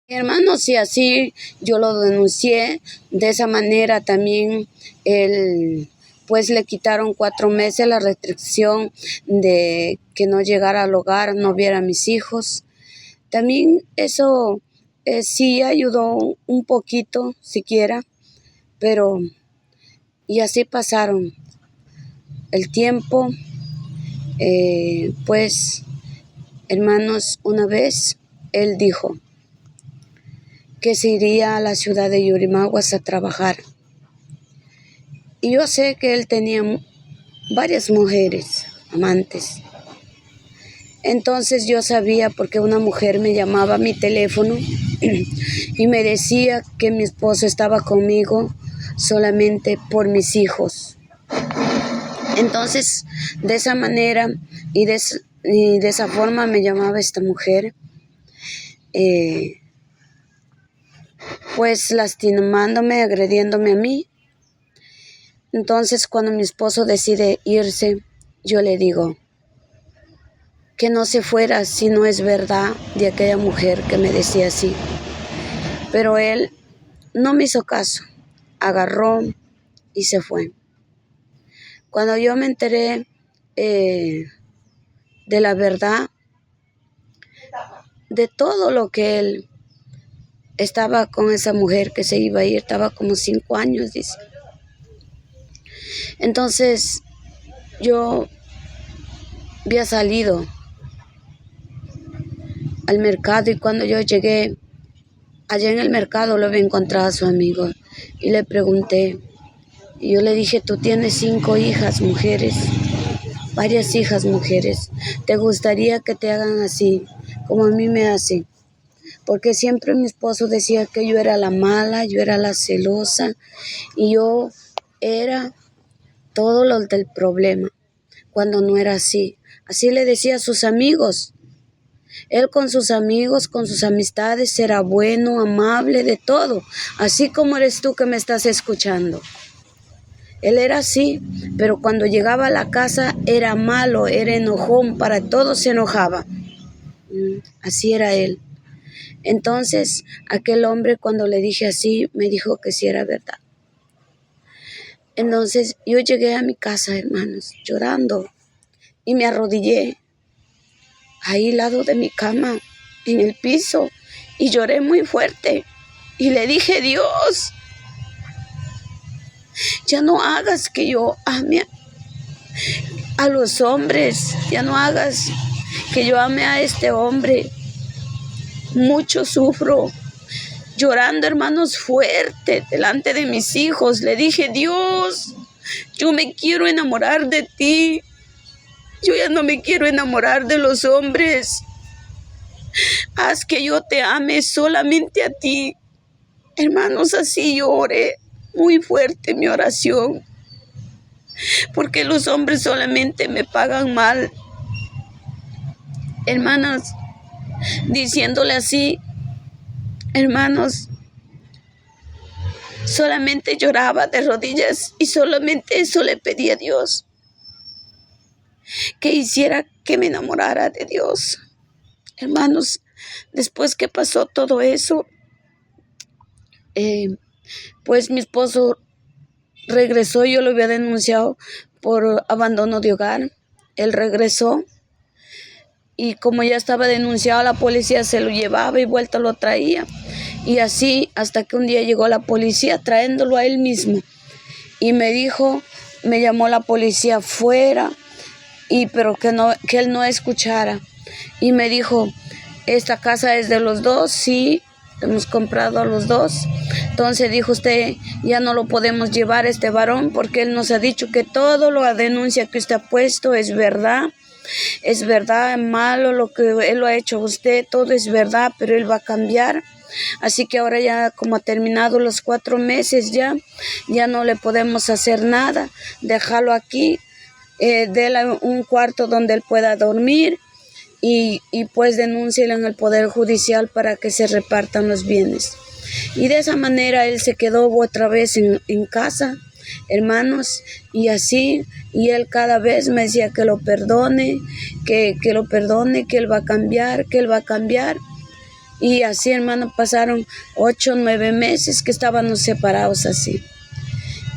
Hermanos, y así yo lo denuncié. De esa manera también él, pues le quitaron 4 meses la restricción de que no llegara al hogar, no viera a mis hijos. También eso sí ayudó un poquito, siquiera, pero y así pasaron el tiempo. Pues, hermanos, una vez él dijo que se iría a la ciudad de Yurimaguas a trabajar. Y yo sé que él tenía varias mujeres, amantes. Entonces yo sabía porque una mujer me llamaba a mi teléfono y me decía que mi esposo estaba conmigo solamente por mis hijos. Entonces, de esa manera y de esa forma me llamaba esta mujer, pues lastimándome, agrediéndome a mí. Entonces, cuando mi esposo decide irse, yo le digo que no se fuera si no es verdad de aquella mujer que me decía así. Pero él no me hizo caso, agarró y se fue. Cuando yo me enteré de la verdad, de todo lo que él estaba con esa mujer que se iba a ir, estaba como 5 años, dice. Entonces, yo había salido al mercado y cuando yo llegué, allá en el mercado lo había encontrado a su amigo y le pregunté, y yo le dije, tú tienes 5 hijas mujeres, varias hijas mujeres, ¿te gustaría que te hagan así, como a mí me hacen? Porque siempre mi esposo decía que yo era la mala, yo era la celosa y yo era todo lo del problema, cuando no era así. Así le decía a sus amigos. Él con sus amigos, con sus amistades, era bueno, amable, de todo, así como eres tú que me estás escuchando. Él era así, pero cuando llegaba a la casa era malo, era enojón, para todo se enojaba. Así era él. Entonces, aquel hombre cuando le dije así, me dijo que sí era verdad. Entonces, yo llegué a mi casa, hermanos, llorando, y me arrodillé ahí al lado de mi cama, en el piso, y lloré muy fuerte. Y le dije, Dios, ya no hagas que yo ame a los hombres, ya no hagas que yo ame a este hombre. Mucho sufro, llorando, hermanos, fuerte, delante de mis hijos. Le dije, Dios, yo me quiero enamorar de ti. Yo ya no me quiero enamorar de los hombres. Haz que yo te ame solamente a ti. Hermanos, así yo oré muy fuerte mi oración. Porque los hombres solamente me pagan mal. Hermanos, diciéndole así, hermanos, solamente lloraba de rodillas y solamente eso le pedí a Dios. Que hiciera que me enamorara de Dios. Hermanos, después que pasó todo eso, pues mi esposo regresó. Yo lo había denunciado por abandono de hogar. Él regresó y como ya estaba denunciado, la policía se lo llevaba y vuelta lo traía. Y así hasta que un día llegó la policía trayéndolo a él mismo. Y me dijo, me llamó la policía fuera, pero que él no escuchara. Y me dijo, esta casa es de los dos, sí, hemos comprado a los dos. Entonces dijo, usted ya no lo podemos llevar a este varón porque él nos ha dicho que todo la denuncia que usted ha puesto es verdad, es malo lo que él lo ha hecho a usted, todo es verdad, pero él va a cambiar. Así que ahora ya como ha terminado los 4 meses ya no le podemos hacer nada, déjalo aquí, déle un cuarto donde él pueda dormir y pues denúncielo en el Poder Judicial para que se repartan los bienes. Y de esa manera él se quedó otra vez en casa, hermanos, y así, y él cada vez me decía que lo perdone, que lo perdone, que él va a cambiar, que él va a cambiar. Y así, hermano, pasaron 8 o 9 meses que estábamos separados así.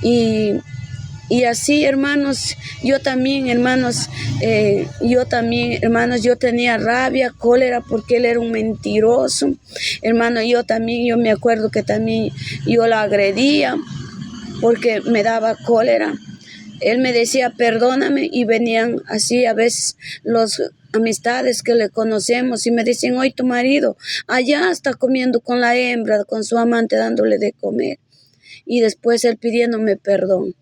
Y así, hermanos, yo también, hermanos, yo tenía rabia, cólera, porque él era un mentiroso. Hermano, yo me acuerdo que también yo lo agredía porque me daba cólera. Él me decía, perdóname, y venían así a veces los amistades que le conocemos y me dicen, hoy tu marido allá está comiendo con la hembra, con su amante, dándole de comer. Y después él pidiéndome perdón.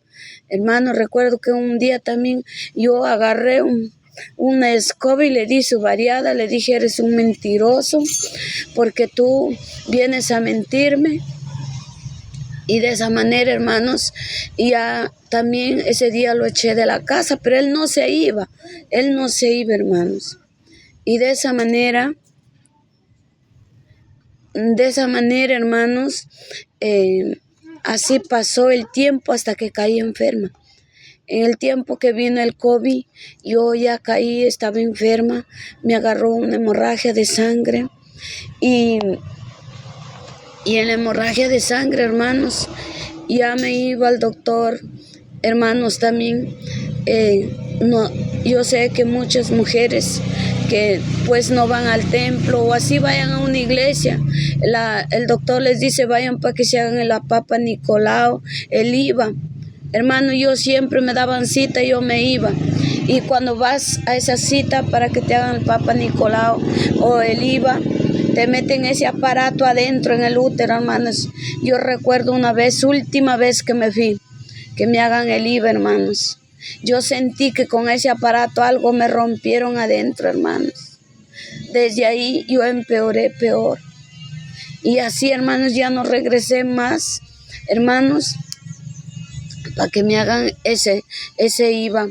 Hermano, recuerdo que un día también yo agarré una escoba y le di su variada, le dije, eres un mentiroso porque tú vienes a mentirme. Y de esa manera, hermanos, ya también ese día lo eché de la casa, pero él no se iba, hermanos. Y de esa manera, hermanos, así pasó el tiempo hasta que caí enferma. En el tiempo que vino el COVID, yo ya caí, estaba enferma, me agarró una hemorragia de sangre y en la hemorragia de sangre, hermanos, ya me iba al doctor, hermanos, también. Yo sé que muchas mujeres que pues no van al templo o así vayan a una iglesia, el doctor les dice vayan para que se hagan el Papa Nicolau, el IVA. Hermano, yo siempre me daban cita y yo me iba. Y cuando vas a esa cita para que te hagan el Papa Nicolau o el IVA, te meten ese aparato adentro en el útero, hermanos. Yo recuerdo última vez que me fui, que me hagan el IVA, hermanos. Yo sentí que con ese aparato algo me rompieron adentro, hermanos. Desde ahí yo empeoré peor. Y así, hermanos, ya no regresé más, hermanos, para que me hagan ese IVA.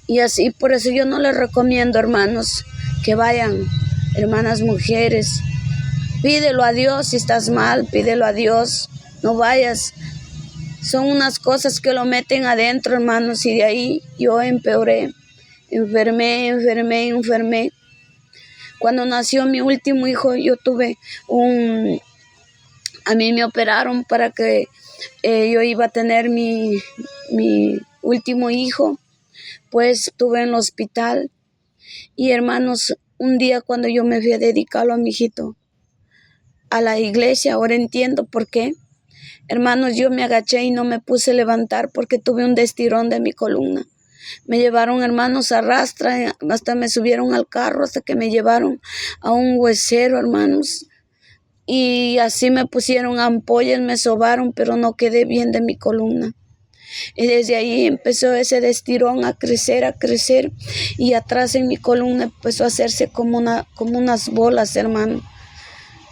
Y así, por eso yo no les recomiendo, hermanos, que vayan, hermanas mujeres. Pídelo a Dios si estás mal, pídelo a Dios, no vayas. Son unas cosas que lo meten adentro, hermanos, y de ahí yo empeoré. Enfermé. Cuando nació mi último hijo, a mí me operaron para que yo iba a tener mi último hijo, pues estuve en el hospital. Y hermanos, un día cuando yo me fui a dedicarlo a mi hijito, a la iglesia, ahora entiendo por qué. Hermanos, yo me agaché y no me puse a levantar porque tuve un destirón de mi columna. Me llevaron, hermanos, a rastra, hasta me subieron al carro, hasta que me llevaron a un huesero, hermanos. Y así me pusieron ampollas, me sobaron, pero no quedé bien de mi columna. Y desde ahí empezó ese destirón a crecer, y atrás en mi columna empezó a hacerse como unas bolas, hermano.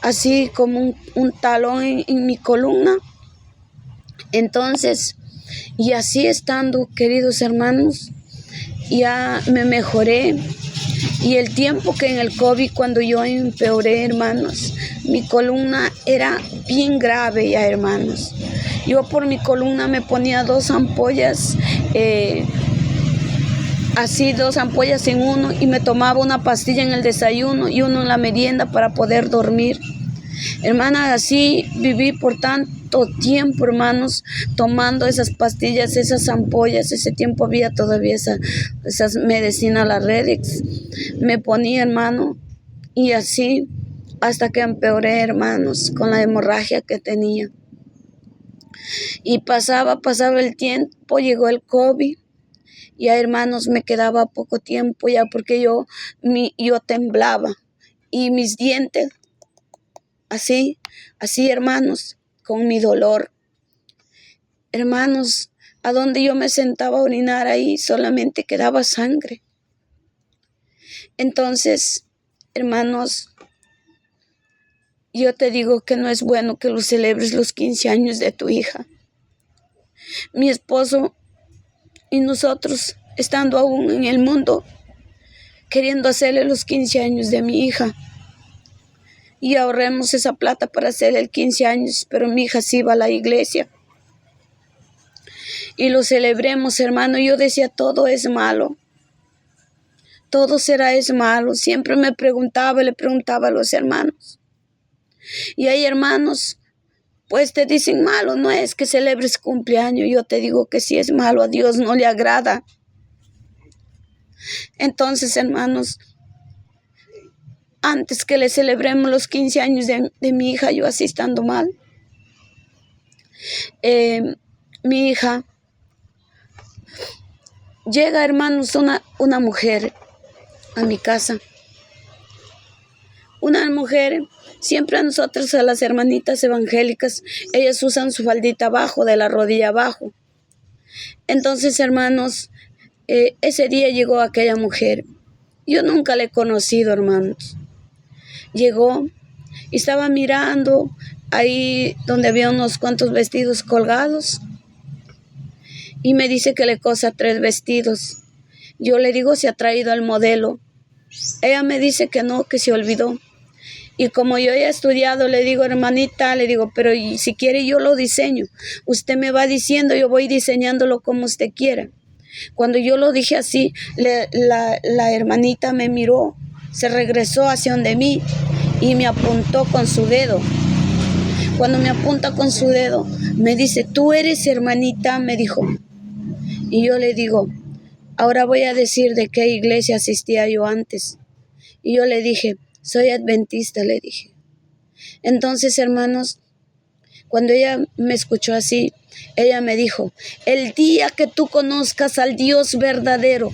Así como un talón en mi columna. Entonces, y así estando, queridos hermanos, ya me mejoré. Y el tiempo que en el COVID, cuando yo empeoré, hermanos, mi columna era bien grave ya, hermanos. Yo por mi columna me ponía 2 ampollas, así 2 ampollas en uno, y me tomaba una pastilla en el desayuno y uno en la merienda para poder dormir. Hermanas, así viví por tanto tiempo, hermanos, tomando esas pastillas, esas ampollas. Ese tiempo había todavía esas medicinas, la Redex. Me ponía, hermano, y así hasta que empeoré, hermanos, con la hemorragia que tenía. Y pasaba el tiempo, llegó el COVID. Ya, hermanos, me quedaba poco tiempo ya porque yo temblaba y mis dientes, así, hermanos, con mi dolor. Hermanos, a donde yo me sentaba a orinar, ahí solamente quedaba sangre. Entonces, hermanos, yo te digo que no es bueno que lo celebres los 15 años de tu hija. Mi esposo y nosotros, estando aún en el mundo, queriendo hacerle los 15 años de mi hija. Y ahorremos esa plata para hacerle el 15 años, pero mi hija sí va a la iglesia. Y lo celebremos, hermano. Yo decía, todo es malo. Todo es malo. Siempre le preguntaba a los hermanos. Y hay hermanos, pues te dicen malo, no es que celebres cumpleaños. Yo te digo que si es malo, a Dios no le agrada. Entonces, hermanos, antes que le celebremos los 15 años de mi hija, yo así estando mal, mi hija, llega, hermanos, una mujer a mi casa. Una mujer, siempre a nosotros, a las hermanitas evangélicas, ellas usan su faldita abajo, de la rodilla abajo. Entonces, hermanos, ese día llegó aquella mujer. Yo nunca la he conocido, hermanos. Llegó y estaba mirando ahí donde había unos cuantos vestidos colgados. Y me dice que le cosa 3 vestidos. Yo le digo si ha traído el modelo. Ella me dice que no, que se olvidó. Y como yo he estudiado, le digo, hermanita, le digo, pero si quiere yo lo diseño. Usted me va diciendo, yo voy diseñándolo como usted quiera. Cuando yo lo dije así, la hermanita me miró, se regresó hacia donde mí y me apuntó con su dedo. Cuando me apunta con su dedo, me dice, ¿tú eres hermanita?, me dijo. Y yo le digo, ahora voy a decir de qué iglesia asistía yo antes. Y yo le dije, soy adventista, le dije. Entonces, hermanos, cuando ella me escuchó así, ella me dijo, el día que tú conozcas al Dios verdadero,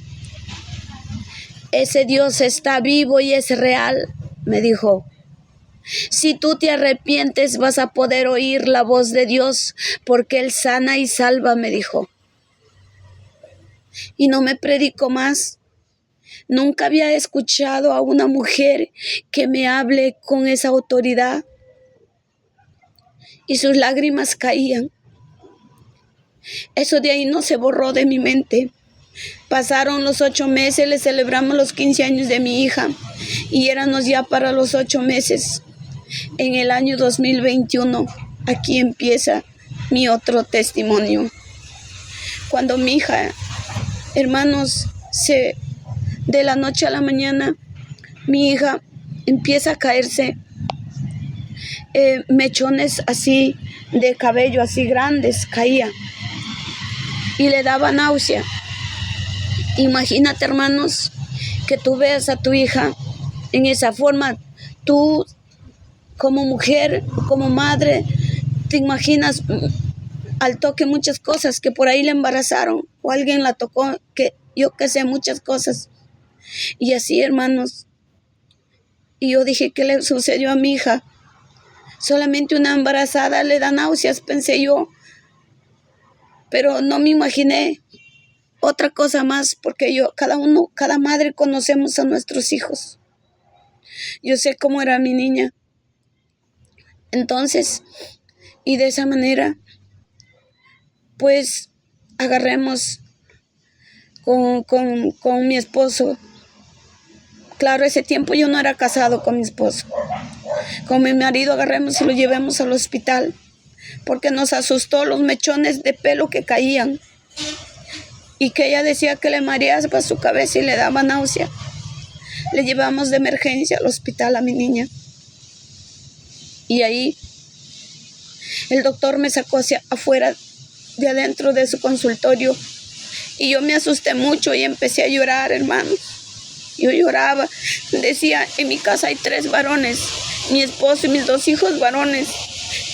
ese Dios está vivo y es real, me dijo. Si tú te arrepientes, vas a poder oír la voz de Dios, porque Él sana y salva, me dijo. Y no me predicó más. Nunca había escuchado a una mujer que me hable con esa autoridad. Y sus lágrimas caían. Eso de ahí no se borró de mi mente. Pasaron los 8 meses, le celebramos los 15 años de mi hija. Y éramos ya para los 8 meses. En el año 2021, aquí empieza mi otro testimonio. Cuando mi hija, hermanos, de la noche a la mañana, mi hija empieza a caerse mechones así de cabello, así grandes, caía y le daba náusea. Imagínate, hermanos, que tú veas a tu hija en esa forma. Tú, como mujer, como madre, te imaginas al toque muchas cosas, que por ahí le embarazaron o alguien la tocó, que yo qué sé, muchas cosas. Y así, hermanos, y yo dije, ¿qué le sucedió a mi hija? Solamente una embarazada le da náuseas, pensé yo, pero no me imaginé otra cosa más, porque cada madre conocemos a nuestros hijos. Yo sé cómo era mi niña. Entonces, y de esa manera, pues agarremos con mi esposo. Claro, ese tiempo yo no era casado con mi esposo. Con mi marido agarremos y lo llevemos al hospital, porque nos asustó los mechones de pelo que caían y que ella decía que le mareaba su cabeza y le daba náusea. Le llevamos de emergencia al hospital a mi niña. Y ahí el doctor me sacó hacia afuera, de adentro de su consultorio, y yo me asusté mucho y empecé a llorar, hermanos. Yo lloraba, decía, en mi casa hay 3 varones, mi esposo y mis 2 hijos varones.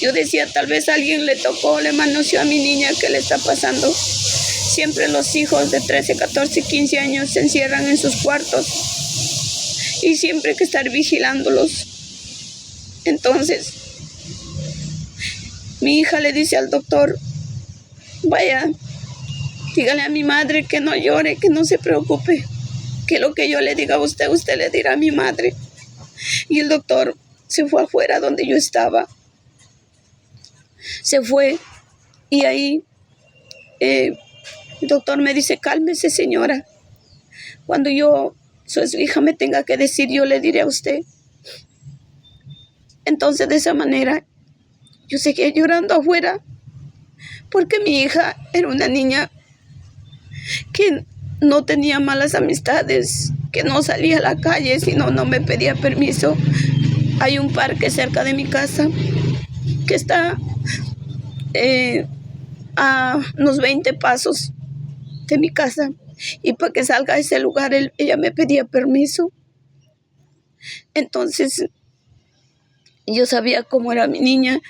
Yo decía, tal vez alguien le tocó, le manoseó a mi niña, ¿qué le está pasando? Siempre los hijos de 13, 14, 15 años se encierran en sus cuartos y siempre hay que estar vigilándolos. Entonces, mi hija le dice al doctor, vaya, dígale a mi madre que no llore, que no se preocupe, que lo que yo le diga a usted, usted le dirá a mi madre. Y el doctor se fue afuera donde yo estaba. Se fue y ahí el doctor me dice, cálmese, señora. Cuando su hija, me tenga que decir, yo le diré a usted. Entonces, de esa manera, yo seguía llorando afuera, porque mi hija era una niña que no tenía malas amistades, que no salía a la calle, sino no me pedía permiso. Hay un parque cerca de mi casa que está a unos 20 pasos de mi casa. Y para que salga a ese lugar, ella me pedía permiso. Entonces, yo sabía cómo era mi niña.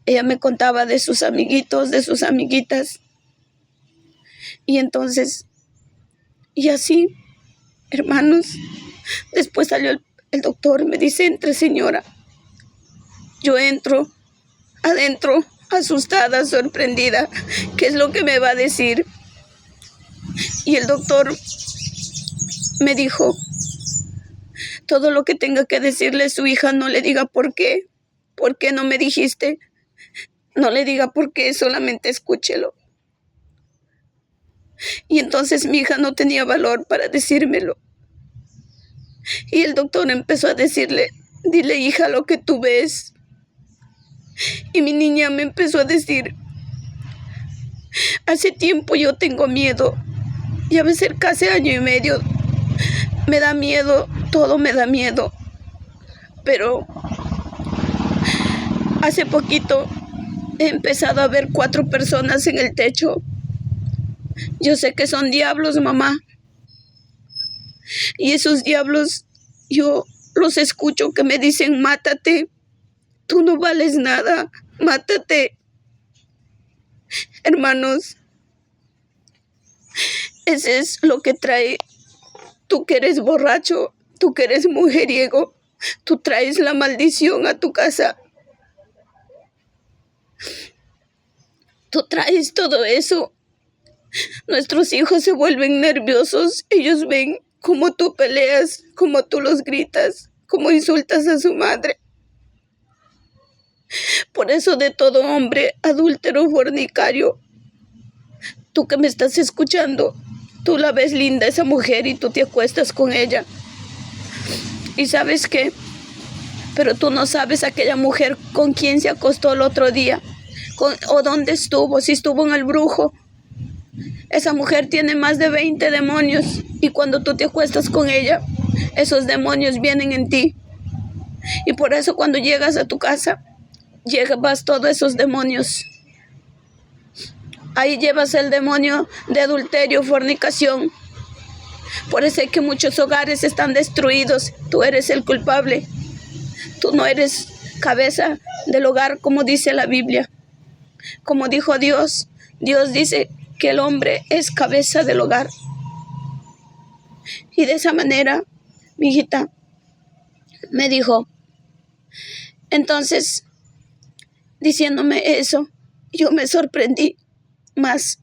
Ella me contaba de sus amiguitos, de sus amiguitas. Y entonces, y así, hermanos, después salió el doctor y me dice, entre señora. Yo entro adentro, asustada, sorprendida. ¿Qué es lo que me va a decir? Y el doctor me dijo, todo lo que tenga que decirle a su hija, no le diga por qué. ¿Por qué no me dijiste? No le diga por qué, solamente escúchelo. Y entonces mi hija no tenía valor para decírmelo. Y el doctor empezó a decirle, dile hija lo que tú ves. Y mi niña me empezó a decir, hace tiempo yo tengo miedo. Ya va a ser casi 1 año y medio. Me da miedo, todo me da miedo. Pero hace poquito he empezado a ver 4 personas en el techo. Yo sé que son diablos, mamá. Y esos diablos, yo los escucho que me dicen, mátate. Tú no vales nada, mátate. Hermanos, ese es lo que trae. Tú que eres borracho, tú que eres mujeriego, tú traes la maldición a tu casa. Tú traes todo eso. Nuestros hijos se vuelven nerviosos. Ellos ven cómo tú peleas, cómo tú los gritas, cómo insultas a su madre. Por eso de todo hombre, adúltero, fornicario, tú que me estás escuchando, tú la ves linda esa mujer y tú te acuestas con ella. ¿Y sabes qué? Pero tú no sabes aquella mujer con quién se acostó el otro día, o dónde estuvo, si estuvo en el brujo. Esa mujer tiene más de 20 demonios y cuando tú te acuestas con ella, esos demonios vienen en ti. Y por eso cuando llegas a tu casa, llevas todos esos demonios. Ahí llevas el demonio de adulterio, fornicación. Por eso es que muchos hogares están destruidos. Tú eres el culpable. Tú no eres cabeza del hogar como dice la Biblia. Como dijo Dios, Dios dice que el hombre es cabeza del hogar. Y de esa manera, mi hijita me dijo, entonces, diciéndome eso, yo me sorprendí más.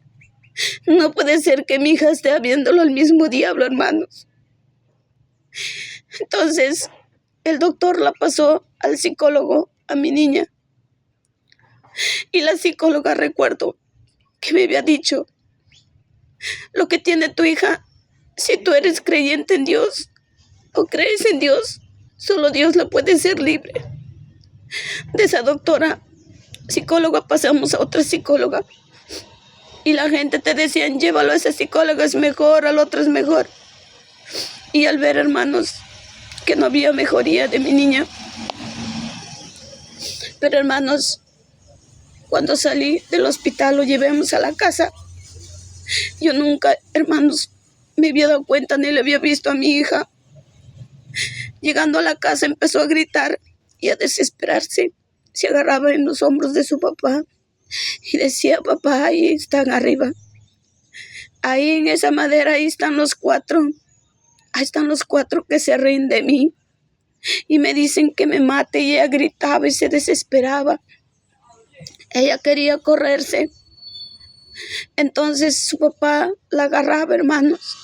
No puede ser que mi hija esté viéndolo al mismo diablo, hermanos. Entonces, el doctor la pasó al psicólogo, a mi niña. Y la psicóloga, recuerdo que me había dicho, lo que tiene tu hija, si tú eres creyente en Dios o crees en Dios, solo Dios la puede hacer libre. De esa doctora psicóloga pasamos a otra psicóloga. Y la gente te decían, llévalo a esa psicóloga, es mejor, al otro es mejor. Y al ver, hermanos, que no había mejoría de mi niña. Pero, hermanos, cuando salí del hospital, lo llevamos a la casa. Yo nunca, hermanos, me había dado cuenta ni le había visto a mi hija. Llegando a la casa empezó a gritar y a desesperarse. Se agarraba en los hombros de su papá y decía, papá, ahí están arriba. Ahí en esa madera, ahí están los 4. Ahí están los 4 que se ríen de mí. Y me dicen que me mate y ella gritaba y se desesperaba. Ella quería correrse. Entonces su papá la agarraba, hermanos.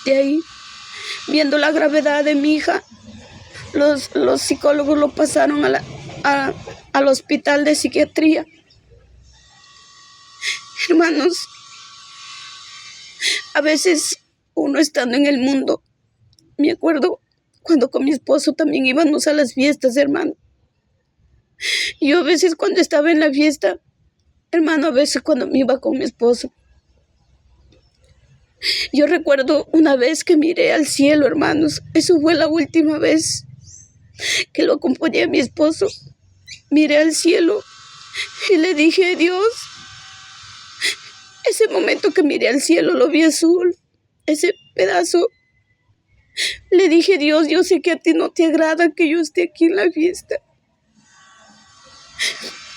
De ahí, viendo la gravedad de mi hija, los psicólogos lo pasaron al hospital de psiquiatría. Hermanos, a veces uno estando en el mundo, me acuerdo cuando con mi esposo también íbamos a las fiestas, hermano. Yo a veces cuando estaba en la fiesta, hermano, a veces cuando me iba con mi esposo, yo recuerdo una vez que miré al cielo, hermanos. Eso fue la última vez que lo acompañé a mi esposo, miré al cielo y le dije: Dios, ese momento que miré al cielo lo vi azul, ese pedazo. Le dije: Dios, yo sé que a ti no te agrada que yo esté aquí en la fiesta.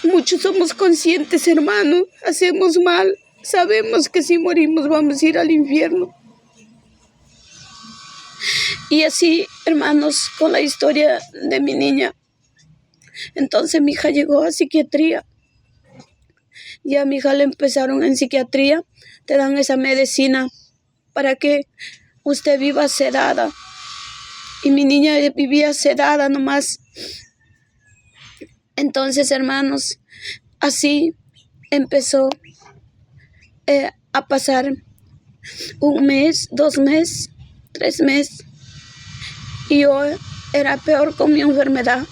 Muchos somos conscientes, hermano, hacemos mal, sabemos que si morimos vamos a ir al infierno. Y así, hermanos, con la historia de mi niña. Entonces mi hija llegó a psiquiatría. Y a mi hija le empezaron en psiquiatría, te dan esa medicina para que usted viva sedada. Y mi niña vivía sedada nomás. Entonces, hermanos, así empezó a pasar 1 mes, 2 meses, 3 meses. Y yo era peor con mi enfermedad.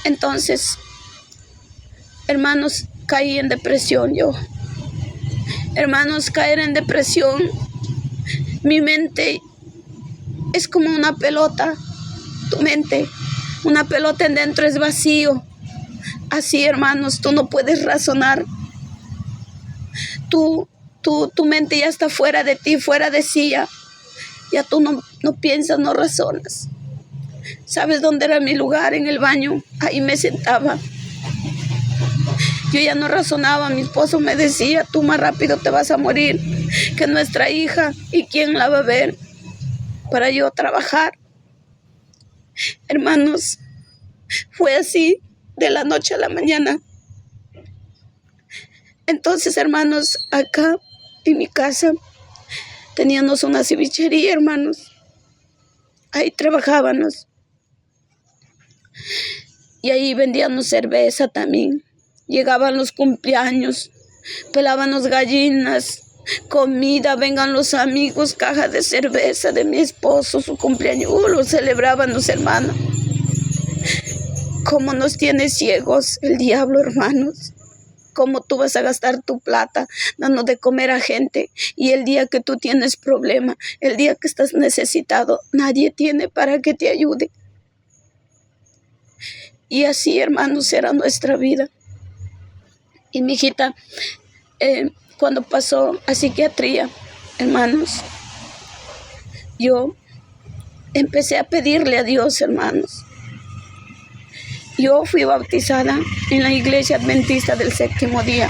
Entonces, hermanos, caí en depresión yo. Hermanos, caer en depresión, mi mente es como una pelota. Tu mente, una pelota en dentro es vacío. Así, hermanos, tú no puedes razonar. Tu mente ya está fuera de ti, fuera de sí. Ya tú no piensas, no razonas. ¿Sabes dónde era mi lugar? En el baño. Ahí me sentaba. Yo ya no razonaba. Mi esposo me decía: tú más rápido te vas a morir que nuestra hija. ¿Y quién la va a ver? Para yo trabajar. Hermanos, fue así de la noche a la mañana. Entonces, hermanos, acá en mi casa teníamos una cevichería, hermanos. Ahí trabajábamos. Y ahí vendíamos cerveza también. Llegaban los cumpleaños, pelábamos gallinas, comida, vengan los amigos, caja de cerveza de mi esposo, su cumpleaños, lo celebraban los hermanos. ¿Cómo nos tiene ciegos el diablo, hermanos? ¿Cómo tú vas a gastar tu plata dando de comer a gente? Y el día que tú tienes problema, el día que estás necesitado, nadie tiene para que te ayude. Y así, hermanos, era nuestra vida. Y mi hijita, cuando pasó a psiquiatría, hermanos, yo empecé a pedirle a Dios, hermanos. Yo fui bautizada en la iglesia adventista del séptimo día.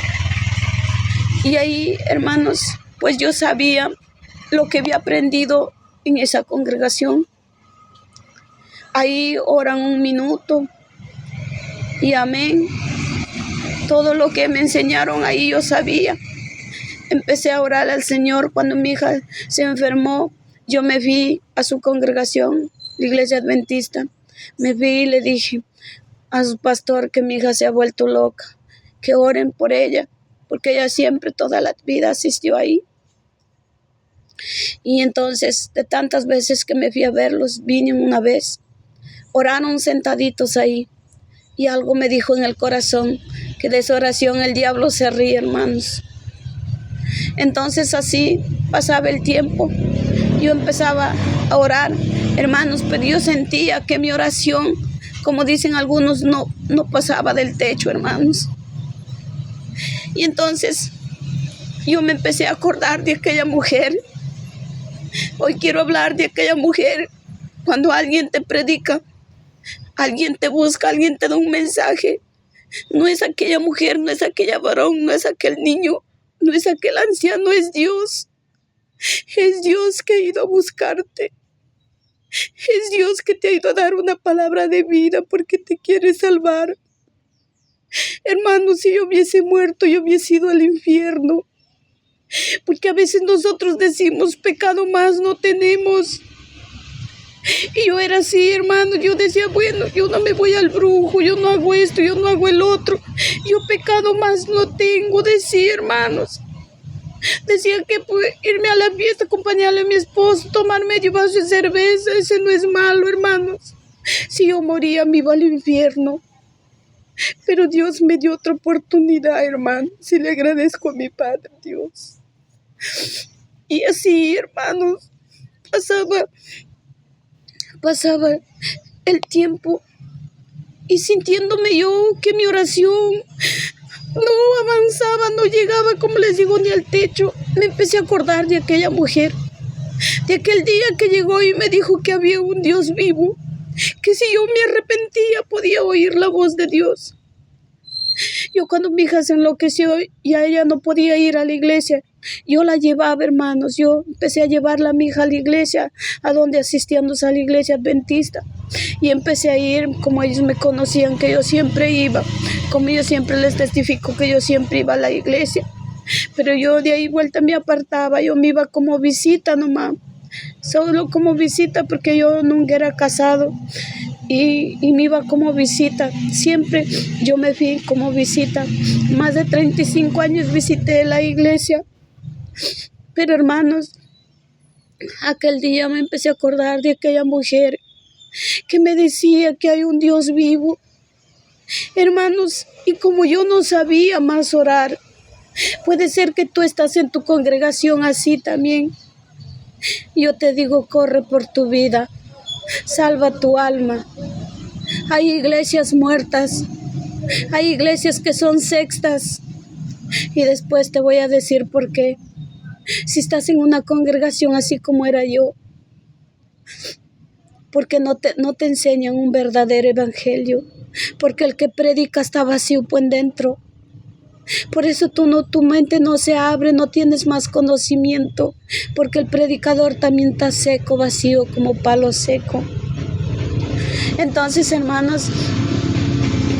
Y ahí, hermanos, pues yo sabía lo que había aprendido en esa congregación. Ahí oran 1 minuto y amén. Todo lo que me enseñaron ahí yo sabía. Empecé a orar al Señor. Cuando mi hija se enfermó, yo me fui a su congregación, la iglesia adventista. Me vi y le dije a su pastor que mi hija se ha vuelto loca, que oren por ella, porque ella siempre, toda la vida asistió ahí. Y entonces, de tantas veces que me fui a verlos, vine una vez, oraron sentaditos ahí, y algo me dijo en el corazón, que de esa oración el diablo se ríe, hermanos. Entonces así pasaba el tiempo, yo empezaba a orar, hermanos, pero yo sentía que mi oración, como dicen algunos, no pasaba del techo, hermanos. Y entonces yo me empecé a acordar de aquella mujer. Hoy quiero hablar de aquella mujer. Cuando alguien te predica, alguien te busca, alguien te da un mensaje, no es aquella mujer, no es aquella varón, no es aquel niño, no es aquel anciano, es Dios. Es Dios que ha ido a buscarte. Es Dios que te ha ido a dar una palabra de vida porque te quiere salvar. Hermano, si yo hubiese muerto, yo hubiese ido al infierno. Porque a veces nosotros decimos, pecado más no tenemos. Y yo era así, hermano, yo decía, bueno, yo no me voy al brujo, yo no hago esto, yo no hago el otro. Yo pecado más no tengo, decía, hermanos. Decía que irme a la fiesta, acompañarle a mi esposo, tomar medio vaso de cerveza, ese no es malo, hermanos. Si yo moría, me iba al infierno. Pero Dios me dio otra oportunidad, hermano. Si le agradezco a mi Padre, Dios. Y así, hermanos, pasaba el tiempo y sintiéndome yo que mi oración no avanzaba, no llegaba, como les digo, ni al techo, me empecé a acordar de aquella mujer, de aquel día que llegó y me dijo que había un Dios vivo, que si yo me arrepentía podía oír la voz de Dios. Yo cuando mi hija se enloqueció y a ella no podía ir a la iglesia, yo la llevaba, hermanos. Yo empecé a llevarla a mi hija a la iglesia, a donde asistíamos a la iglesia adventista. Y empecé a ir, como ellos me conocían, que yo siempre iba, como yo siempre les testifico que yo siempre iba a la iglesia. Pero yo de ahí vuelta me apartaba, yo me iba como visita nomás, solo como visita porque yo nunca era casado. Y me iba como visita, siempre yo me fui como visita. Más de 35 años visité la iglesia. Pero hermanos, aquel día me empecé a acordar de aquella mujer que me decía que hay un Dios vivo. Hermanos, y como yo no sabía más orar, puede ser que tú estás en tu congregación así también. Yo te digo, corre por tu vida. Salva tu alma. Hay iglesias muertas, hay iglesias que son sextas. Y después te voy a decir por qué. Si estás en una congregación así como era yo, porque no te enseñan un verdadero evangelio, porque el que predica está vacío por dentro. Por eso tu mente no se abre, no tienes más conocimiento, porque el predicador también está seco, vacío, como palo seco. Entonces, hermanos,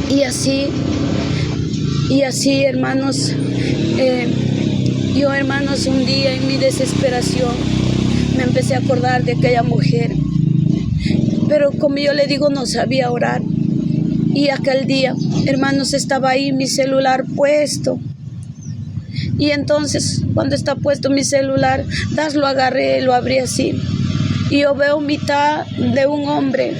y así, hermanos, yo, hermanos, un día en mi desesperación me empecé a acordar de aquella mujer, pero como yo le digo, no sabía orar. Y aquel día, hermanos, estaba ahí mi celular puesto. Y entonces, cuando está puesto mi celular, lo agarré, lo abrí así. Y yo veo mitad de un hombre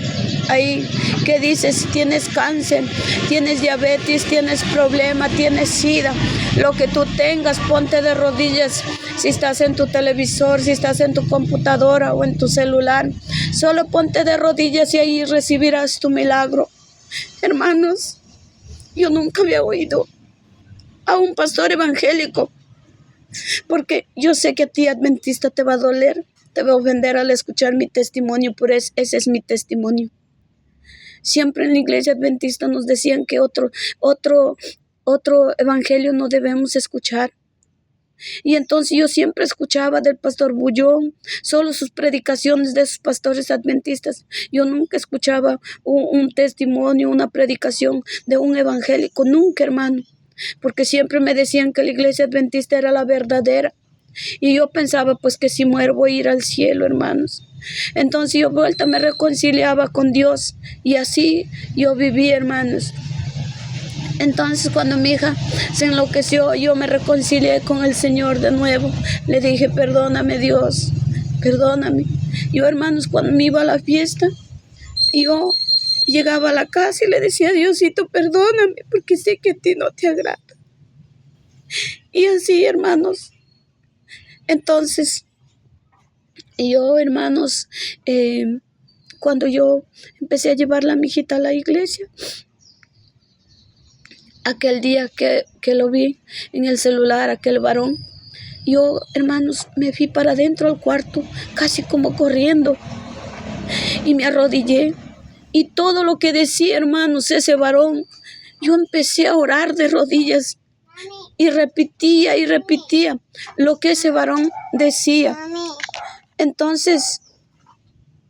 ahí que dice: si tienes cáncer, tienes diabetes, tienes problema, tienes sida, lo que tú tengas, ponte de rodillas. Si estás en tu televisor, si estás en tu computadora o en tu celular, solo ponte de rodillas y ahí recibirás tu milagro. Hermanos, yo nunca había oído a un pastor evangélico, porque yo sé que a ti, adventista, te va a doler, te va a ofender al escuchar mi testimonio, pero ese es mi testimonio. Siempre en la iglesia adventista nos decían que otro evangelio no debemos escuchar. Y entonces yo siempre escuchaba del pastor Bullón, solo sus predicaciones de sus pastores adventistas. Yo nunca escuchaba un testimonio, una predicación de un evangélico, nunca, hermano, porque siempre me decían que la iglesia adventista era la verdadera. Y yo pensaba pues que si muero voy a ir al cielo, hermanos. Entonces yo vuelta me reconciliaba con Dios y así yo viví, hermanos. Entonces cuando mi hija se enloqueció, yo me reconcilié con el Señor de nuevo. Le dije: perdóname, Dios, perdóname. Yo, hermanos, cuando me iba a la fiesta, yo llegaba a la casa y le decía: Diosito, perdóname, porque sé que a ti no te agrada. Y así, hermanos. Entonces, yo, hermanos, cuando yo empecé a llevarla a mi hijita a la iglesia, aquel día que lo vi en el celular, aquel varón, yo, hermanos, me fui para adentro al cuarto, casi como corriendo, y me arrodillé. Y todo lo que decía, hermanos, ese varón, yo empecé a orar de rodillas y repetía lo que ese varón decía. Entonces,